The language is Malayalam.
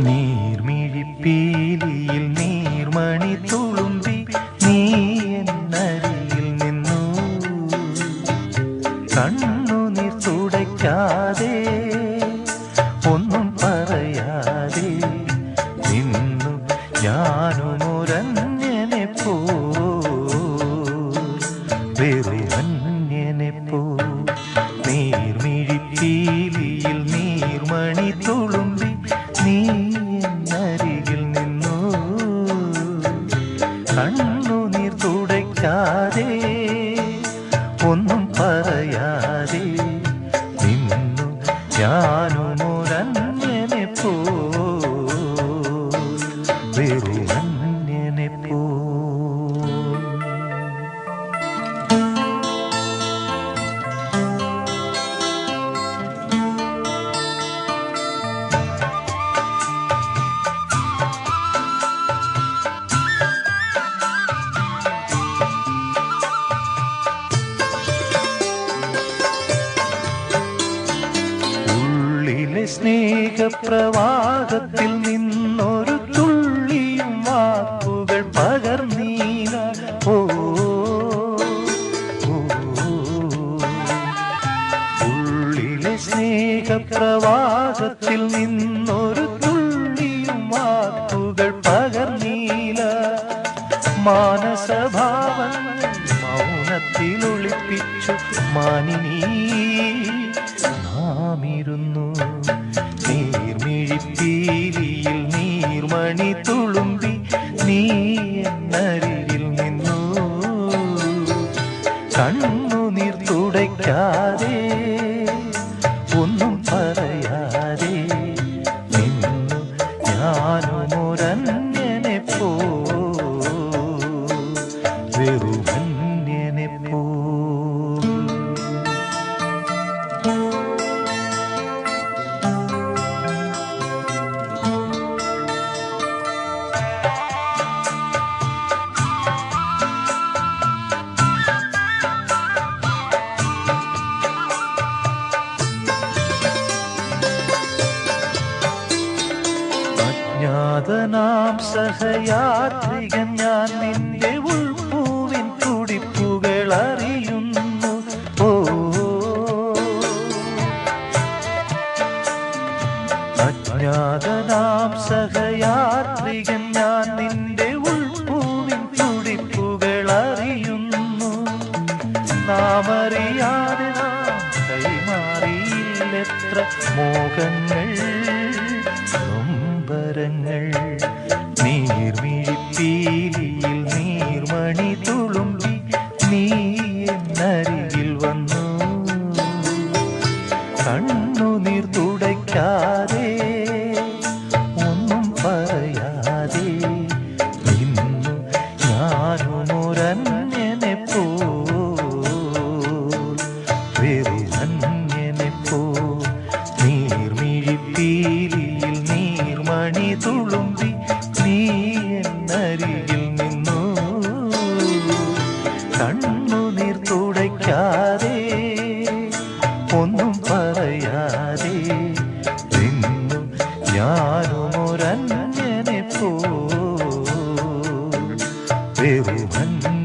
നീർമിഴിപ്പീലിയിൽ നീർമണി തുളുമ്പി നീ എന്നരികിൽ നിന്നു. കണ്ണുനീർ തുടയ്ക്കാതെ ഒന്നും പറയാതെ നിന്നു ഞാനുമൊരന്യനെ പോ, വെറുമന്യനെ പോ. നീർമിഴിപ്പീലിയിൽ നീർമണി തുളുമ്പി നീ എന്നരികിൽ നിന്നു. കണ്ണുനീർ തുടയ്ക്കാതെ ഒന്നും പറയാതെ നിന്നു ഞാനുമൊരന്യനെ പോ, വെറുമന്യനെ പോ. സ്നേഹപ്രവാഹത്തിൽ നിന്നൊരു തുള്ളിയും വാക്കുകൾ പകർന്നീല. ഓ ഉള്ളിലെ സ്നേഹപ്രവാഹത്തിൽ നിന്നൊരു തുള്ളിയും വാക്കുകൾ പകർന്നീല. മാനസഭാവങ്ങൾ മൗനത്തിലൊളിപ്പിച്ചു മാനിനീ നാമിരുന്നു. നീർമിഴിപ്പീലിയിൽ നീർമണി തുളുമ്പി നീ എന്നരികിൽ നിന്നു. കണ്ണുനീർ തുടയ്ക്കാതെ ഒന്നും പറയാതെ നിന്നു ഞാനുമൊരന്യനെ പോ, വെറുമന്യനെ പോ. അജ്ഞാതനാം സഹയാത്രികൻ ഞാൻ നിന്റെ ഉൾപ്പൂവിൻ തുടിപ്പുകൾ അറിയുന്നു. ഓ അജ്ഞാതനാം സഹയാത്രികൻ ഞാൻ നിന്റെ ഉൾപ്പൂവിൻ തുടിപ്പുകൾ അറിയുന്നു. നാമറിയാതെ നാം കൈമാറിയില്ലെത്ര മോഹങ്ങൾ നൊമ്പരങ്ങൾ. നീർമിഴിപ്പീലിയിൽ നീർമണി തുളുമ്പി നീ എന്നരികിൽ വന്നു. കണ്ണുനീർ തുടയ്ക്കാതെ ഒന്നും പറയാതെ നിന്നു ഞാനുമൊരന്യനെ പോ, വെറുമന്യനെ പോ. നീർമിഴിപ്പീലിയിൽ നീർമണി തുളുമ്പി നീ എന്നരികിൽ നിന്നു. കണ്ണുനീർ തുടയ്ക്കാതെ ഒന്നും പറയാതെ നിന്നു ഞാനുമൊരന്യനെ പോ, വെറുമന്യനെ